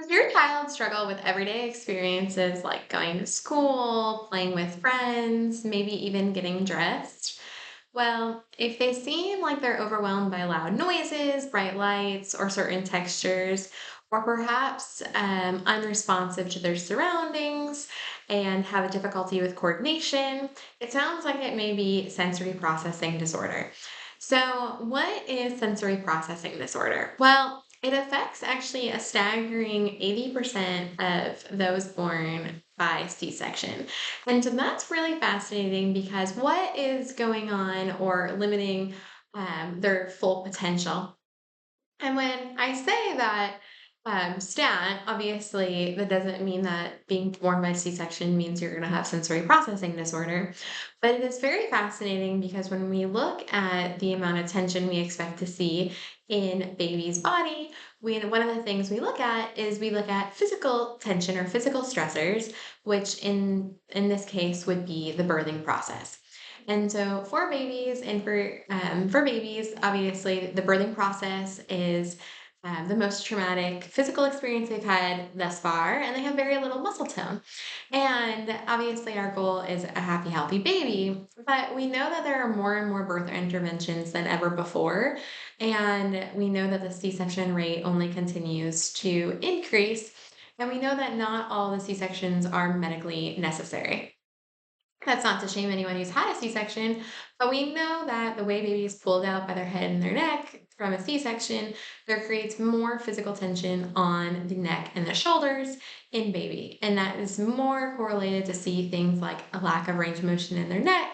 Does your child struggle with everyday experiences like going to school, playing with friends, maybe even getting dressed? Well, if they seem like they're overwhelmed by loud noises, bright lights, or certain textures, or perhaps unresponsive to their surroundings and have a difficulty with coordination, it sounds like it may be sensory processing disorder. So, what is sensory processing disorder? Well, it affects actually a staggering 80% of those born by C section. And so that's really fascinating because what is going on or limiting their full potential? And when I say that stat, obviously that doesn't mean that being born by C-section means you're going to have sensory processing disorder. But it is very fascinating because when we look at the amount of tension we expect to see in baby's body, one of the things we look at is we look at physical tension or physical stressors, which in this case would be the birthing process. And so for babies and for babies, obviously the birthing process is the most traumatic physical experience they've had thus far, and they have very little muscle tone. And obviously, our goal is a happy, healthy baby, but we know that there are more and more birth interventions than ever before. And we know that the C section rate only continues to increase. And we know that not all the C sections are medically necessary. That's not to shame anyone who's had a C-section, but we know that the way baby is pulled out by their head and their neck from a C-section, there creates more physical tension on the neck and the shoulders in baby. And that is more correlated to see things like a lack of range of motion in their neck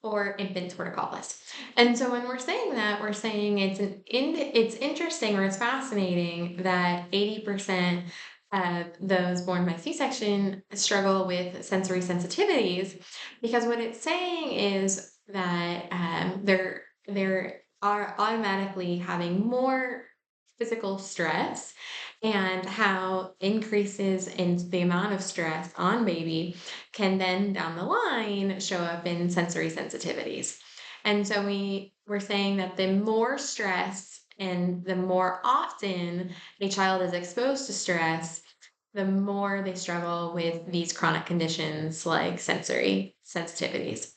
or infant torticollis. And so when we're saying that, we're saying it's interesting or it's fascinating that 80% of those born by C-section struggle with sensory sensitivities because what it's saying is that they're are automatically having more physical stress and how increases in the amount of stress on baby can then down the line show up in sensory sensitivities. And so we're saying that the more stress and the more often a child is exposed to stress, the more they struggle with these chronic conditions like sensory sensitivities.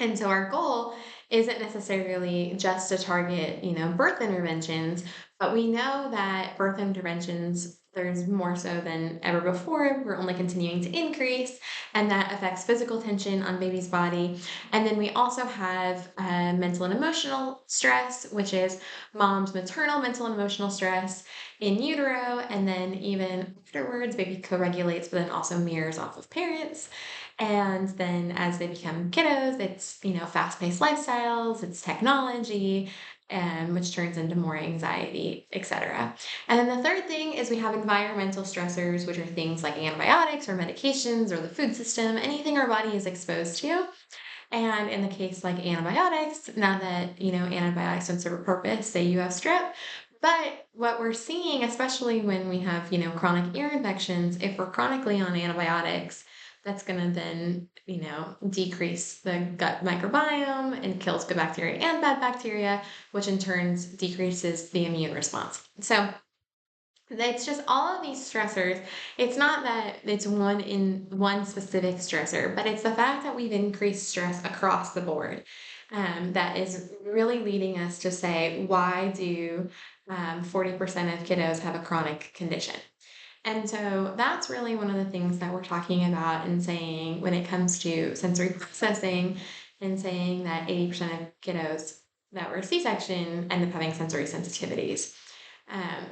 And so our goal isn't necessarily just to target, birth interventions, but we know that birth interventions, there's more so than ever before. We're only continuing to increase, and that affects physical tension on baby's body. And then we also have mental and emotional stress, which is mom's maternal mental and emotional stress in utero. And then even afterwards, baby co regulates, but then also mirrors off of parents. And then as they become kiddos, it's, fast-paced lifestyles, it's technology, which turns into more anxiety, etc. And then the third thing is we have environmental stressors, which are things like antibiotics or medications or the food system, anything our body is exposed to. And in the case like antibiotics, not that, antibiotics don't serve a purpose, say you have strep, but what we're seeing, especially when we have, chronic ear infections, if we're chronically on antibiotics, that's going to then, decrease the gut microbiome and kills good bacteria and bad bacteria, which in turns decreases the immune response. So it's just all of these stressors. It's not that it's one specific stressor, but it's the fact that we've increased stress across the board. That is really leading us to say, why do 40% of kiddos have a chronic condition? And so that's really one of the things that we're talking about and saying when it comes to sensory processing and saying that 80% of kiddos that were C-section end up having sensory sensitivities.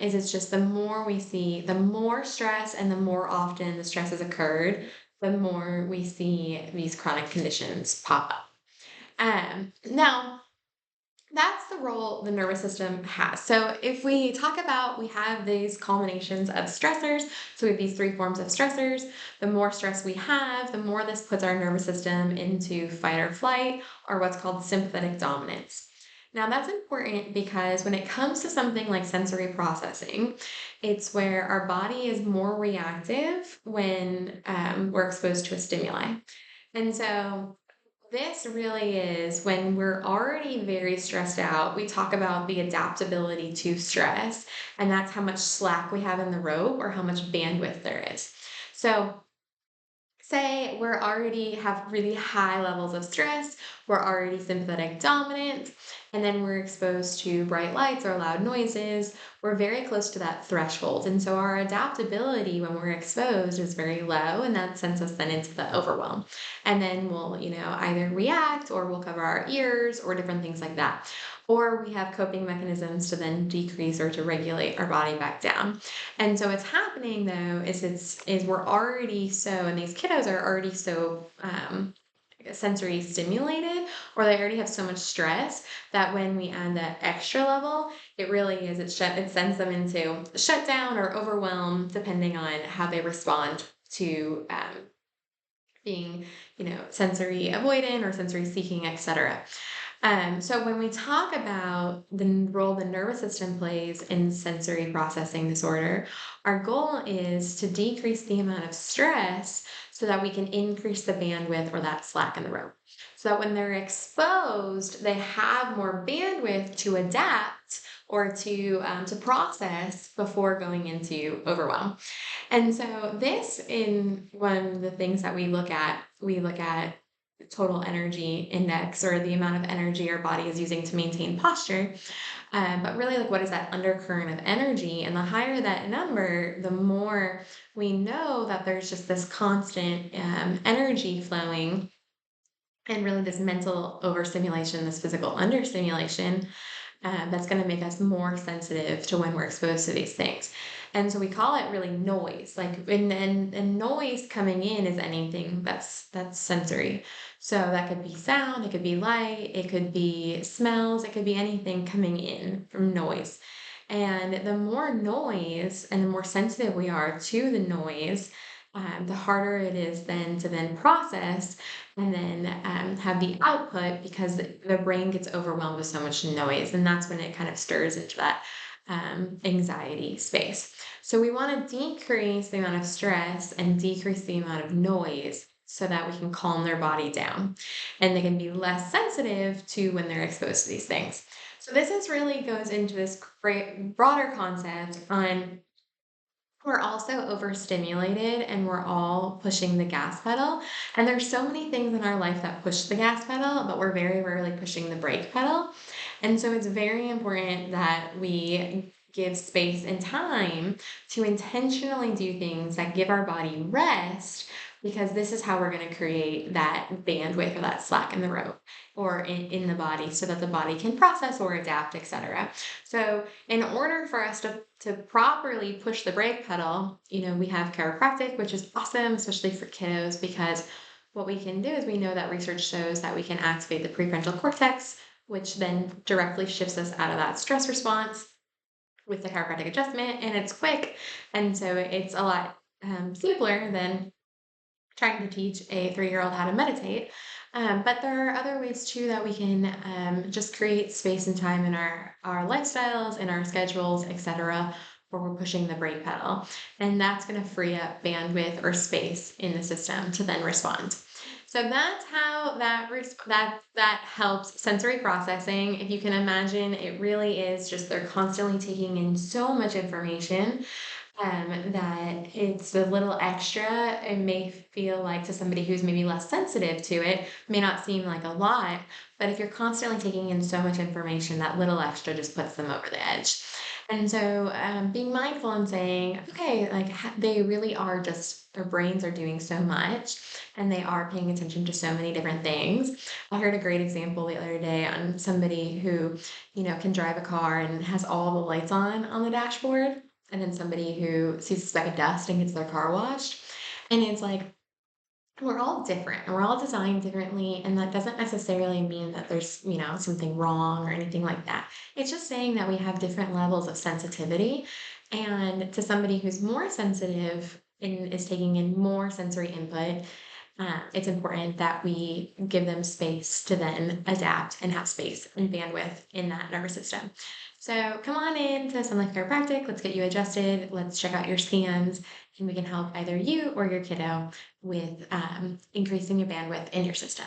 Is it's just the more we see, the more stress and the more often the stress has occurred, the more we see these chronic conditions pop up. Now, that's the role the nervous system has. So if we talk about, we have these culminations of stressors. So we have these three forms of stressors. The more stress we have, the more this puts our nervous system into fight or flight, or what's called sympathetic dominance. Now that's important because when it comes to something like sensory processing, it's where our body is more reactive when we're exposed to a stimuli. And so This really is when we're already very stressed out. We talk about the adaptability to stress, and that's how much slack we have in the rope or how much bandwidth there is. So, say we're already have really high levels of stress, we're already sympathetic dominant, and then we're exposed to bright lights or loud noises, we're very close to that threshold. And so our adaptability when we're exposed is very low, and that sends us then into the overwhelm. And then we'll, either react or we'll cover our ears or different things like that. Or we have coping mechanisms to then decrease or to regulate our body back down. And so what's happening though is we're already so, and these kiddos are already so sensory stimulated, or they already have so much stress that when we add that extra level, it really is it sends them into shutdown or overwhelm, depending on how they respond to being, sensory avoidant or sensory seeking, etc. So when we talk about the role the nervous system plays in sensory processing disorder, our goal is to decrease the amount of stress so that we can increase the bandwidth or that slack in the rope. So that when they're exposed, they have more bandwidth to adapt or to process before going into overwhelm. And so this in one of the things that we look at total energy index or the amount of energy our body is using to maintain posture. But really, like, what is that undercurrent of energy? And the higher that number, the more we know that there's just this constant energy flowing and really this mental overstimulation, this physical understimulation that's going to make us more sensitive to when we're exposed to these things. And so we call it really noise. Like and noise coming in is anything that's sensory. So that could be sound, it could be light, it could be smells, it could be anything coming in from noise. And the more noise and the more sensitive we are to the noise, the harder it is then to then process and then have the output because the brain gets overwhelmed with so much noise. And that's when it kind of stirs into that anxiety space. So we want to decrease the amount of stress and decrease the amount of noise so that we can calm their body down and they can be less sensitive to when they're exposed to these things. So this is really goes into this great broader concept on we're also overstimulated and we're all pushing the gas pedal. And there's so many things in our life that push the gas pedal, but we're very rarely pushing the brake pedal. And so it's very important that we give space and time to intentionally do things that give our body rest because this is how we're going to create that bandwidth or that slack in the rope or in the body so that the body can process or adapt, etc. So in order for us to properly push the brake pedal, we have chiropractic, which is awesome, especially for kiddos, because what we can do is we know that research shows that we can activate the prefrontal cortex, which then directly shifts us out of that stress response with the chiropractic adjustment, and it's quick. And so it's a lot simpler than trying to teach a 3-year-old how to meditate. But there are other ways too that we can just create space and time in our lifestyles, in our schedules, etc., where we're pushing the brake pedal. And that's going to free up bandwidth or space in the system to then respond. So that's how that helps sensory processing. If you can imagine, it really is just they're constantly taking in so much information that it's a little extra. It may feel like to somebody who's maybe less sensitive to it, may not seem like a lot, but if you're constantly taking in so much information, that little extra just puts them over the edge. And so being mindful and saying, okay, like they really are just, their brains are doing so much and they are paying attention to so many different things. I heard a great example the other day on somebody who, can drive a car and has all the lights on the dashboard and then somebody who sees a speck of dust and gets their car washed. And it's like, we're all different and we're all designed differently. And that doesn't necessarily mean that there's, something wrong or anything like that. It's just saying that we have different levels of sensitivity. And to somebody who's more sensitive and is taking in more sensory input, it's important that we give them space to then adapt and have space and bandwidth in that nervous system. So come on in to Sun Life Chiropractic. Let's get you adjusted. Let's check out your scans, and we can help either you or your kiddo with increasing your bandwidth in your system.